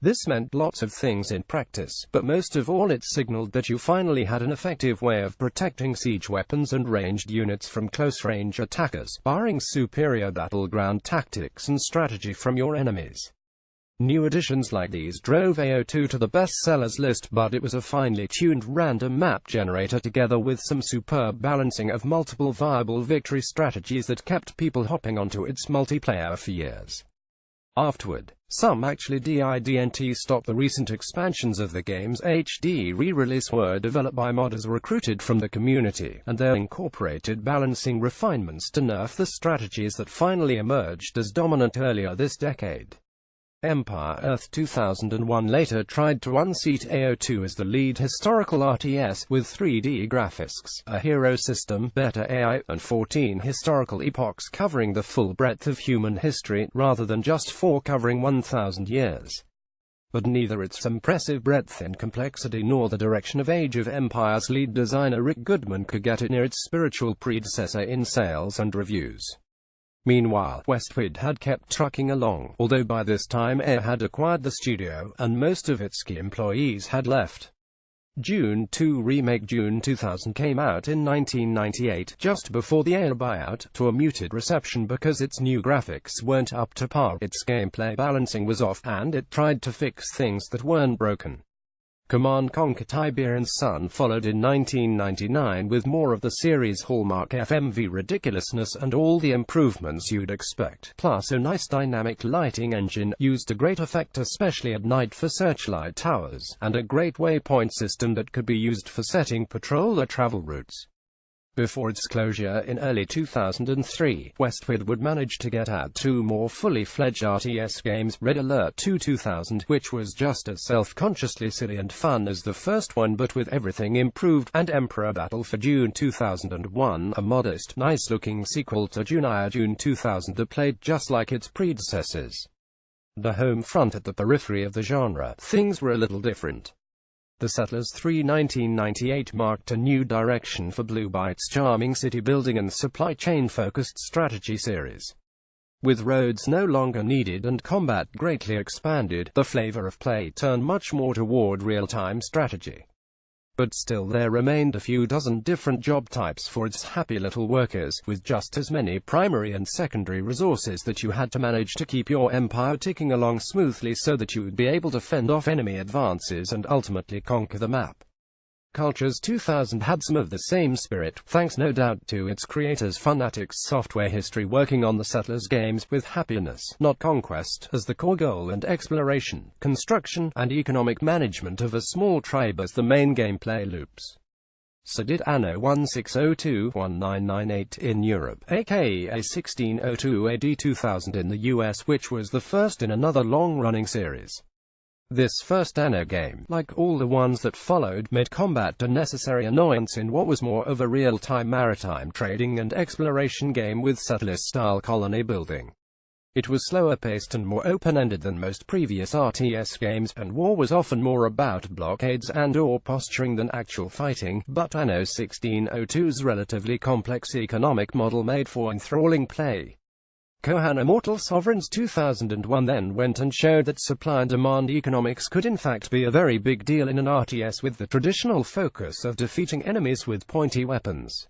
This meant lots of things in practice, but most of all it signaled that you finally had an effective way of protecting siege weapons and ranged units from close-range attackers, barring superior battleground tactics and strategy from your enemies. New additions like these drove AO2 to the bestsellers list, but it was a finely tuned random map generator together with some superb balancing of multiple viable victory strategies that kept people hopping onto its multiplayer for years. Afterward, some actually didn't stop. The recent expansions of the game's HD re-release were developed by modders recruited from the community, and they incorporated balancing refinements to nerf the strategies that finally emerged as dominant earlier this decade. Empire Earth 2001 later tried to unseat AO2 as the lead historical RTS, with 3D graphics, a hero system, better AI, and 14 historical epochs covering the full breadth of human history, rather than just 4 covering 1,000 years. But neither its impressive breadth and complexity nor the direction of Age of Empires lead designer Rick Goodman could get it near its spiritual predecessor in sales and reviews. Meanwhile, Westwood had kept trucking along, although by this time AIR had acquired the studio, and most of its key employees had left. Dune 2 Remake Dune 2000 came out in 1998, just before the AIR buyout, to a muted reception because its new graphics weren't up to par, its gameplay balancing was off, and it tried to fix things that weren't broken. Command Conquer Tiberian's Son followed in 1999 with more of the series' hallmark FMV ridiculousness and all the improvements you'd expect, plus a nice dynamic lighting engine, used to great effect especially at night for searchlight towers, and a great waypoint system that could be used for setting patrol or travel routes. Before its closure in early 2003, Westwood would manage to get out 2 more fully-fledged RTS games, Red Alert 2 2000, which was just as self-consciously silly and fun as the first one but with everything improved, and Emperor Battle for Dune 2001, a modest, nice-looking sequel to Dune 2000 that played just like its predecessors. The home front at the periphery of the genre, things were a little different. The Settlers 3 1998 marked a new direction for Blue Byte's charming city-building and supply chain-focused strategy series. With roads no longer needed and combat greatly expanded, the flavor of play turned much more toward real-time strategy. But still there remained a few dozen different job types for its happy little workers, with just as many primary and secondary resources that you had to manage to keep your empire ticking along smoothly so that you would be able to fend off enemy advances and ultimately conquer the map. Cultures 2000 had some of the same spirit, thanks no doubt to its creators Fanatics Software History working on the Settlers games with happiness, not conquest, as the core goal and exploration, construction, and economic management of a small tribe as the main gameplay loops. So did Anno 1602-1998 in Europe, aka 1602 AD 2000 in the US, which was the first in another long-running series. This first Anno game, like all the ones that followed, made combat a necessary annoyance in what was more of a real-time maritime trading and exploration game with settler-style colony building. It was slower paced and more open-ended than most previous RTS games, and war was often more about blockades and/or posturing than actual fighting, but Anno 1602's relatively complex economic model made for enthralling play. Kohan Immortal Sovereigns 2001 then went and showed that supply and demand economics could in fact be a very big deal in an RTS with the traditional focus of defeating enemies with pointy weapons.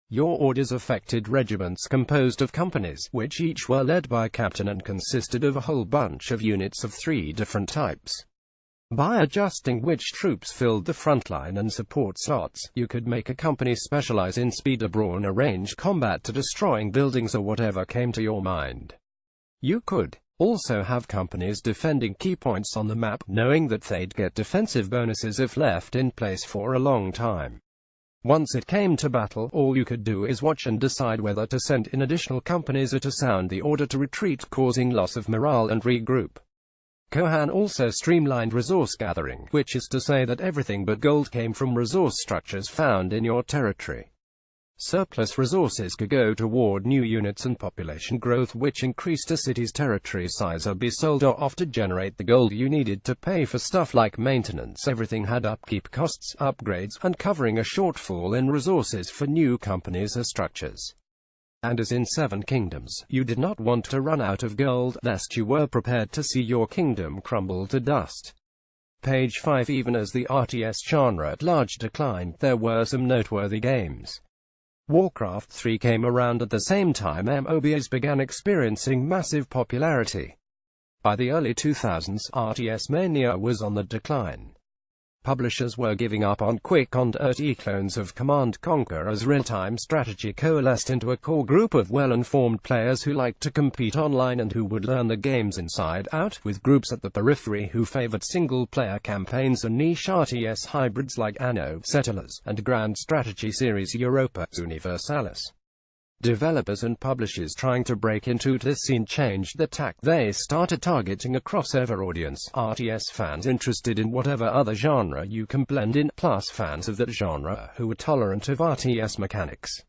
Your orders affected regiments composed of companies, which each were led by a captain and consisted of a whole bunch of units of 3 different types. By adjusting which troops filled the front line and support slots, you could make a company specialize in speed or brawn or range combat to destroying buildings or whatever came to your mind. You could also have companies defending key points on the map, knowing that they'd get defensive bonuses if left in place for a long time. Once it came to battle, all you could do is watch and decide whether to send in additional companies or to sound the order to retreat, causing loss of morale and regroup. Kohan also streamlined resource gathering, which is to say that everything but gold came from resource structures found in your territory. Surplus resources could go toward new units and population growth, which increased a city's territory size, or be sold off to generate the gold you needed to pay for stuff like maintenance. Everything had upkeep costs, upgrades, and covering a shortfall in resources for new companies or structures. And as in Seven Kingdoms, you did not want to run out of gold, lest you were prepared to see your kingdom crumble to dust. Page 5. Even as the RTS genre at large declined, there were some noteworthy games. Warcraft 3 came around at the same time MOBAs began experiencing massive popularity. By the early 2000s, RTS mania was on the decline. Publishers were giving up on quick and dirty clones of Command & Conquer as real-time strategy coalesced into a core group of well-informed players who liked to compete online and who would learn the games inside out, with groups at the periphery who favored single-player campaigns and niche RTS hybrids like Anno, Settlers, and grand strategy series Europa Universalis. Developers and publishers trying to break into this scene changed the tack. They started targeting a crossover audience, RTS fans interested in whatever other genre you can blend in, plus fans of that genre who were tolerant of RTS mechanics.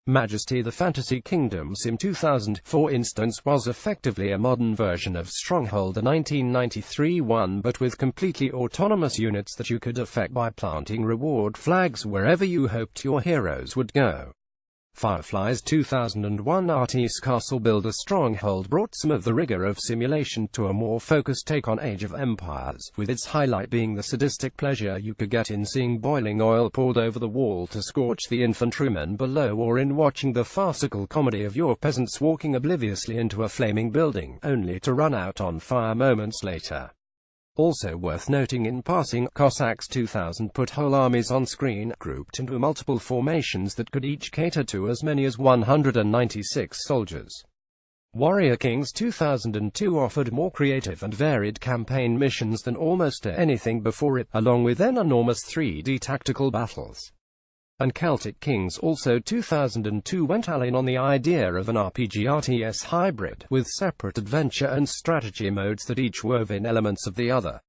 Majesty the Fantasy Kingdom Sim 2000, for instance, was effectively a modern version of Stronghold, the 1993 one, but with completely autonomous units that you could affect by planting reward flags wherever you hoped your heroes would go. Firefly's 2001 RTS Castle Builder Stronghold brought some of the rigor of simulation to a more focused take on Age of Empires, with its highlight being the sadistic pleasure you could get in seeing boiling oil poured over the wall to scorch the infantrymen below, or in watching the farcical comedy of your peasants walking obliviously into a flaming building, only to run out on fire moments later. Also worth noting in passing, Cossacks 2000 put whole armies on screen, grouped into multiple formations that could each cater to as many as 196 soldiers. Warrior Kings 2002 offered more creative and varied campaign missions than almost anything before it, along with enormous 3D tactical battles. And Celtic Kings also 2002 went all in on the idea of an RPG-RTS hybrid, with separate adventure and strategy modes that each wove in elements of the other.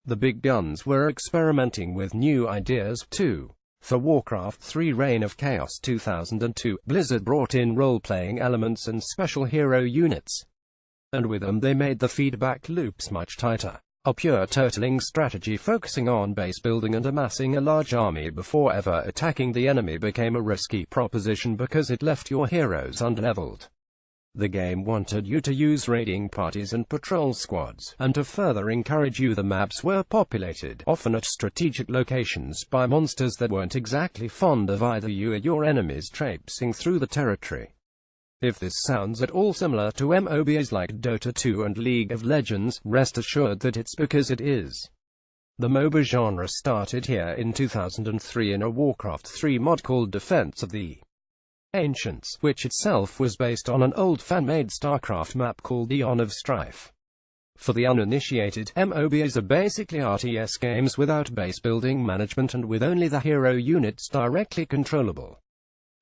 The big guns were experimenting with new ideas, too. For Warcraft 3 Reign of Chaos 2002, Blizzard brought in role-playing elements and special hero units. And with them they made the feedback loops much tighter. A pure turtling strategy focusing on base building and amassing a large army before ever attacking the enemy became a risky proposition because it left your heroes underleveled. The game wanted you to use raiding parties and patrol squads, and to further encourage you the maps were populated, often at strategic locations, by monsters that weren't exactly fond of either you or your enemies traipsing through the territory. If this sounds at all similar to MOBAs like Dota 2 and League of Legends, rest assured that it's because it is. The MOBA genre started here in 2003 in a Warcraft 3 mod called Defense of the Ancients, which itself was based on an old fan-made StarCraft map called Eon of Strife. For the uninitiated, MOBAs are basically RTS games without base building management and with only the hero units directly controllable.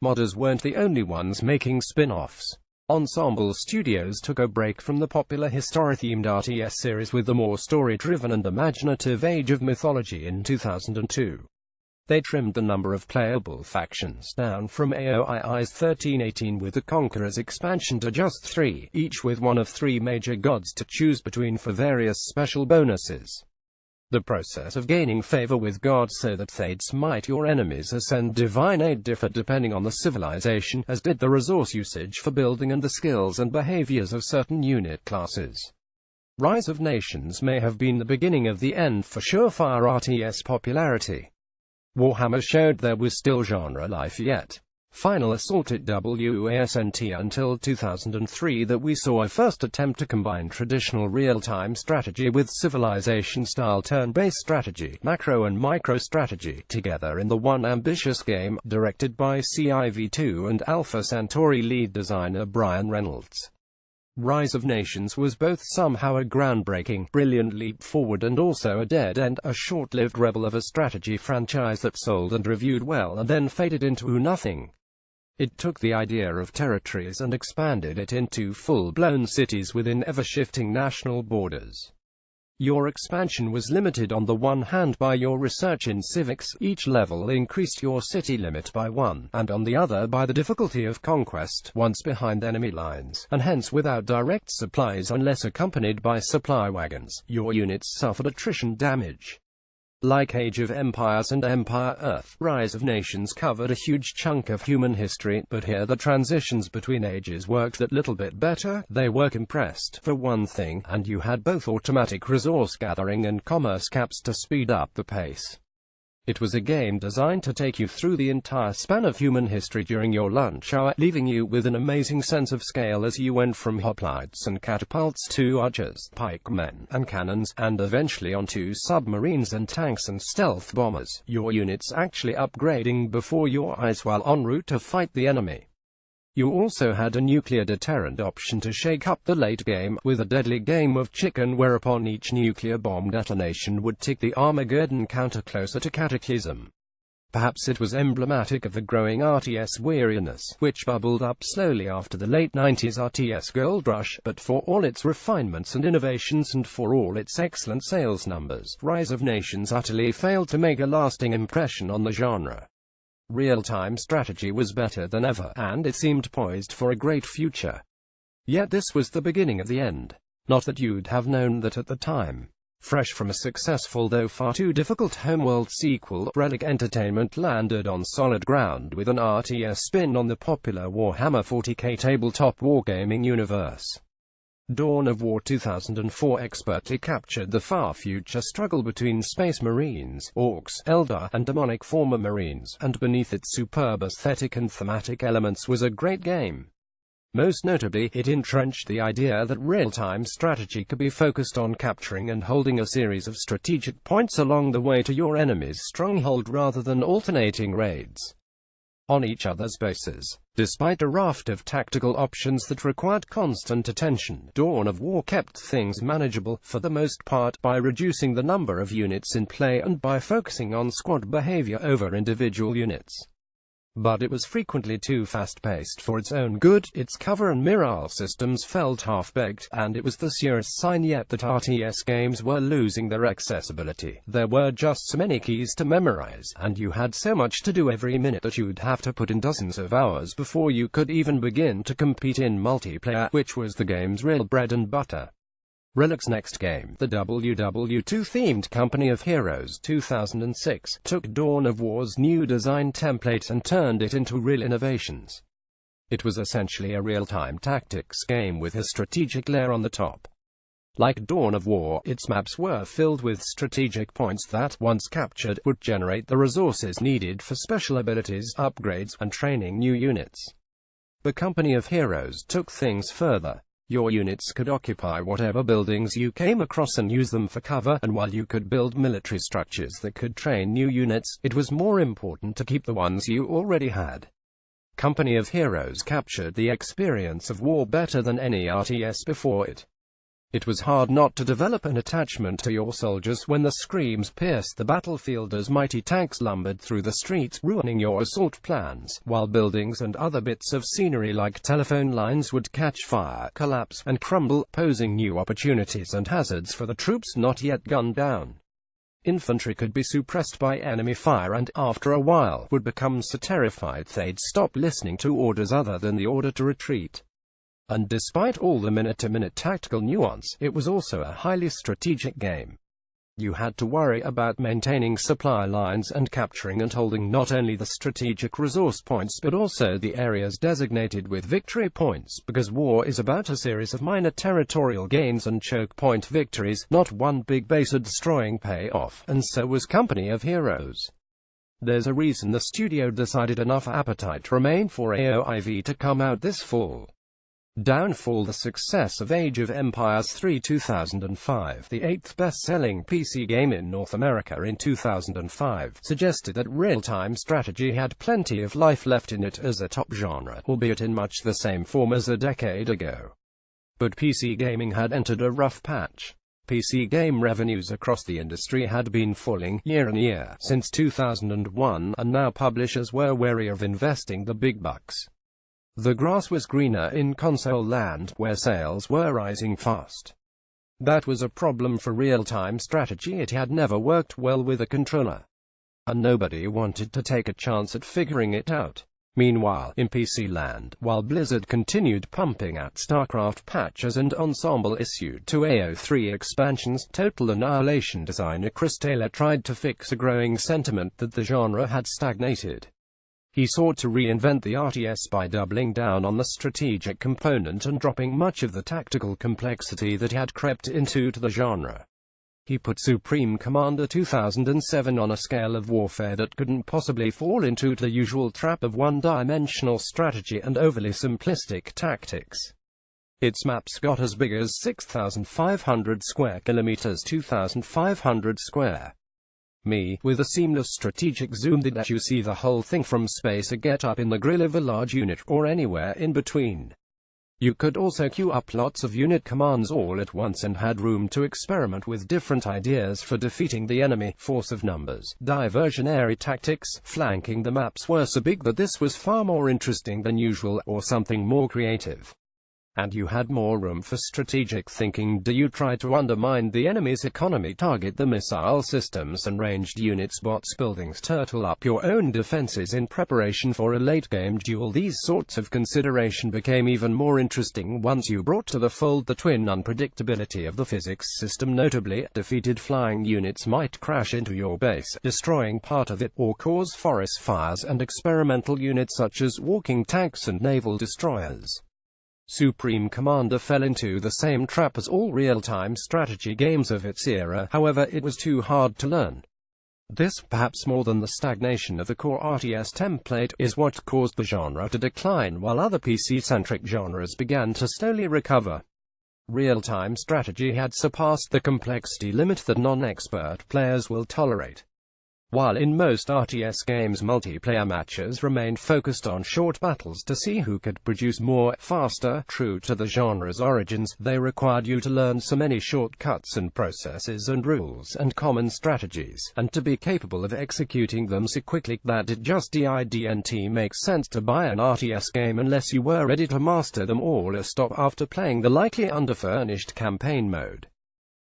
Modders weren't the only ones making spin-offs. Ensemble Studios took a break from the popular history-themed RTS series with the more story-driven and imaginative Age of Mythology in 2002. They trimmed the number of playable factions down from AOI's 13-18 with the Conquerors expansion to just 3, each with one of 3 major gods to choose between for various special bonuses. The process of gaining favor with gods so that they'd smite your enemies or send divine aid differed depending on the civilization, as did the resource usage for building and the skills and behaviors of certain unit classes. Rise of Nations may have been the beginning of the end for surefire RTS popularity. Warhammer showed there was still genre life yet. Final Assault at wasn't until 2003 that we saw a first attempt to combine traditional real-time strategy with civilization-style turn-based strategy, macro and micro strategy, together in the one ambitious game, directed by CIV2 and Alpha Centauri lead designer Brian Reynolds. Rise of Nations was both somehow a groundbreaking, brilliant leap forward and also a dead end, a short-lived rebel of a strategy franchise that sold and reviewed well and then faded into nothing. It took the idea of territories and expanded it into full-blown cities within ever-shifting national borders. Your expansion was limited on the one hand by your research in civics, each level increased your city limit by 1, and on the other by the difficulty of conquest, once behind enemy lines, and hence without direct supplies unless accompanied by supply wagons, your units suffered attrition damage. Like Age of Empires and Empire Earth, Rise of Nations covered a huge chunk of human history, but here the transitions between ages worked that little bit better. They were compressed, for one thing, and you had both automatic resource gathering and commerce caps to speed up the pace. It was a game designed to take you through the entire span of human history during your lunch hour, leaving you with an amazing sense of scale as you went from hoplites and catapults to archers, pikemen, and cannons, and eventually onto submarines and tanks and stealth bombers, your units actually upgrading before your eyes while en route to fight the enemy. You also had a nuclear deterrent option to shake up the late game, with a deadly game of chicken whereupon each nuclear bomb detonation would tick the Armageddon counter closer to Cataclysm. Perhaps it was emblematic of the growing RTS weariness, which bubbled up slowly after the late 90s RTS gold rush, but for all its refinements and innovations and for all its excellent sales numbers, Rise of Nations utterly failed to make a lasting impression on the genre. Real-time strategy was better than ever, and it seemed poised for a great future. Yet this was the beginning of the end. Not that you'd have known that at the time. Fresh from a successful though far too difficult homeworld sequel, Relic Entertainment landed on solid ground with an RTS spin on the popular Warhammer 40k tabletop wargaming universe. Dawn of War 2004 expertly captured the far-future struggle between space marines, orcs, Eldar, and demonic former marines, and beneath its superb aesthetic and thematic elements was a great game. Most notably, it entrenched the idea that real-time strategy could be focused on capturing and holding a series of strategic points along the way to your enemy's stronghold rather than alternating raids on each other's bases. Despite a raft of tactical options that required constant attention, Dawn of War kept things manageable, for the most part, by reducing the number of units in play and by focusing on squad behavior over individual units. But it was frequently too fast-paced for its own good, its cover and mirror systems felt half-baked, and it was the surest sign yet that RTS games were losing their accessibility. There were just so many keys to memorize, and you had so much to do every minute that you'd have to put in dozens of hours before you could even begin to compete in multiplayer, which was the game's real bread and butter. Relic's next game, the WW2-themed Company of Heroes 2006, took Dawn of War's new design template and turned it into real innovations. It was essentially a real-time tactics game with a strategic layer on the top. Like Dawn of War, its maps were filled with strategic points that, once captured, would generate the resources needed for special abilities, upgrades, and training new units. The Company of Heroes took things further. Your units could occupy whatever buildings you came across and use them for cover, and while you could build military structures that could train new units, it was more important to keep the ones you already had. Company of Heroes captured the experience of war better than any RTS before it. It was hard not to develop an attachment to your soldiers when the screams pierced the battlefield as mighty tanks lumbered through the streets, ruining your assault plans, while buildings and other bits of scenery like telephone lines would catch fire, collapse, and crumble, posing new opportunities and hazards for the troops not yet gunned down. Infantry could be suppressed by enemy fire and, after a while, would become so terrified they'd stop listening to orders other than the order to retreat. And despite all the minute-to-minute tactical nuance, it was also a highly strategic game. You had to worry about maintaining supply lines and capturing and holding not only the strategic resource points but also the areas designated with victory points, because war is about a series of minor territorial gains and choke point victories, not one big base-destroying payoff, and so was Company of Heroes. There's a reason the studio decided enough appetite remained for AOIV to come out this fall. Downfall. The success of Age of Empires 3 2005, the 8th best-selling PC game in North America in 2005, suggested that real-time strategy had plenty of life left in it as a top genre, albeit in much the same form as a decade ago. But PC gaming had entered a rough patch. PC game revenues across the industry had been falling year-on-year since 2001, and now publishers were wary of investing the big bucks. The grass was greener in console land, where sales were rising fast. That was a problem for real-time strategy. It had never worked well with a controller, and nobody wanted to take a chance at figuring it out. Meanwhile, in PC land, while Blizzard continued pumping out StarCraft patches and Ensemble issued 2 AO3 expansions, Total Annihilation designer Chris Taylor tried to fix a growing sentiment that the genre had stagnated. He sought to reinvent the RTS by doubling down on the strategic component and dropping much of the tactical complexity that had crept into the genre. He put Supreme Commander 2007 on a scale of warfare that couldn't possibly fall into the usual trap of one-dimensional strategy and overly simplistic tactics. Its maps got as big as 6,500 square kilometers, 2,500 square mi, with a seamless strategic zoom that lets you see the whole thing from space, or get up in the grill of a large unit, or anywhere in between. You could also queue up lots of unit commands all at once and had room to experiment with different ideas for defeating the enemy. Force of numbers, diversionary tactics, flanking. The maps were so big that this was far more interesting than usual, or something more creative. And you had more room for strategic thinking. Do you try to undermine the enemy's economy, target the missile systems and ranged units, bots, buildings, turtle up your own defenses in preparation for a late-game duel? These sorts of consideration became even more interesting once you brought to the fold the twin unpredictability of the physics system. Notably, defeated flying units might crash into your base, destroying part of it, or cause forest fires, and experimental units such as walking tanks and naval destroyers. Supreme Commander fell into the same trap as all real-time strategy games of its era. However, it was too hard to learn. This, perhaps more than the stagnation of the core RTS template, is what caused the genre to decline while other PC-centric genres began to slowly recover. Real-time strategy had surpassed the complexity limit that non-expert players will tolerate. While in most RTS games multiplayer matches remained focused on short battles to see who could produce more, faster, true to the genre's origins, they required you to learn so many shortcuts and processes and rules and common strategies, and to be capable of executing them so quickly that it just didn't make sense to buy an RTS game unless you were ready to master them all or stop after playing the likely underfurnished campaign mode.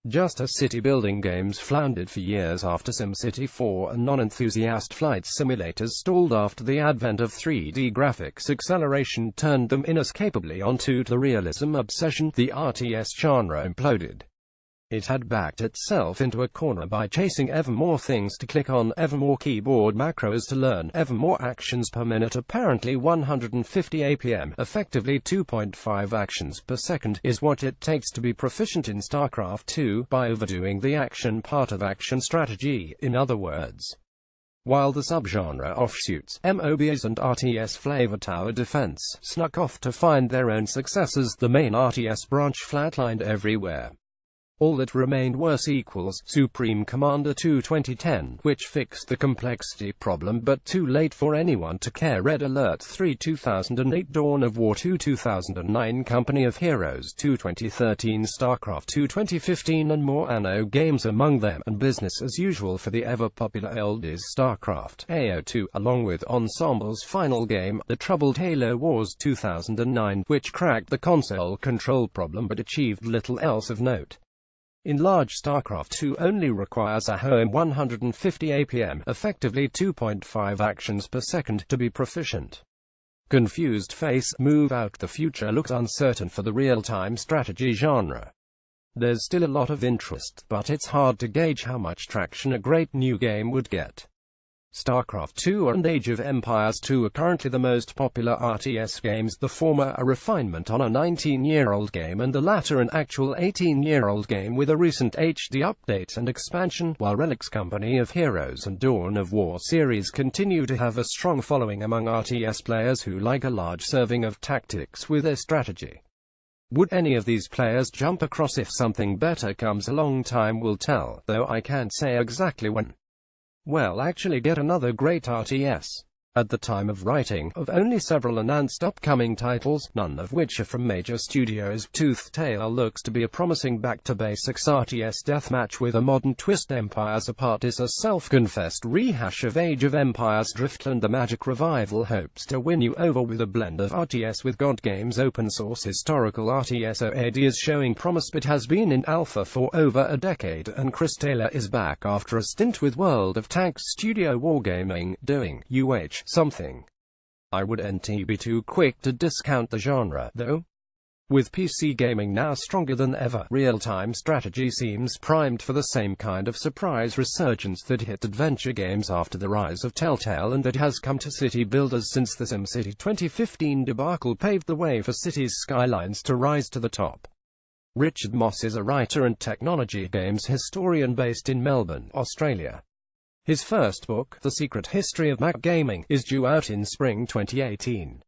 Just as city-building games floundered for years after SimCity 4 and non-enthusiast flight simulators stalled after the advent of 3D graphics acceleration turned them inescapably onto the realism obsession, the RTS genre imploded. It had backed itself into a corner by chasing ever more things to click on, ever more keyboard macros to learn, ever more actions per minute. Apparently 150 APM, effectively 2.5 actions per second, is what it takes to be proficient in StarCraft 2, by overdoing the action part of action strategy. In other words, while the subgenre offshoots, MOBAs and RTS flavor tower defense, snuck off to find their own successors. The main RTS branch flatlined everywhere. All that remained were sequels, Supreme Commander 2 2010, which fixed the complexity problem but too late for anyone to care, Red Alert 3 2008, Dawn of War 2 2009, Company of Heroes 2 2013, StarCraft 2 2015 and more Anno games among them, and business as usual for the ever-popular oldies StarCraft AO2, along with Ensemble's final game, the troubled Halo Wars 2009, which cracked the console control problem but achieved little else of note. In large, StarCraft 2 only requires a home 150 APM, effectively 2.5 actions per second, to be proficient. Confused face, Move Out. The future looks uncertain for the real-time strategy genre. There's still a lot of interest, but it's hard to gauge how much traction a great new game would get. StarCraft 2 and Age of Empires 2 are currently the most popular RTS games, the former a refinement on a 19-year-old game and the latter an actual 18-year-old game with a recent HD update and expansion, while Relic's Company of Heroes and Dawn of War series continue to have a strong following among RTS players who like a large serving of tactics with their strategy. Would any of these players jump across if something better comes along? Time will tell, though I can't say exactly when. Well, actually get another great RTS. At the time of writing, of only several announced upcoming titles, none of which are from major studios, Tooth Tale looks to be a promising back-to-basics RTS deathmatch with a modern twist. Empires Apart is a self-confessed rehash of Age of Empires Driftland. The Magic Revival hopes to win you over with a blend of RTS with God Games open-source historical RTS. OAD is showing promise but has been in alpha for over a decade, and Chris Taylor is back after a stint with World of Tanks studio Wargaming, doing something. I wouldn't be too quick to discount the genre, though. With PC gaming now stronger than ever, real-time strategy seems primed for the same kind of surprise resurgence that hit adventure games after the rise of Telltale and that has come to city builders since the SimCity 2015 debacle paved the way for cities' skylines to rise to the top. Richard Moss is a writer and technology games historian based in Melbourne, Australia. His first book, The Secret History of Mac Gaming, is due out in spring 2018.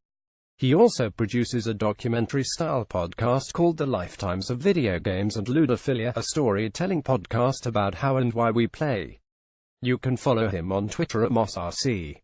He also produces a documentary-style podcast called The Lifetimes of Video Games and Ludophilia, a storytelling podcast about how and why we play. You can follow him on Twitter at MossRC.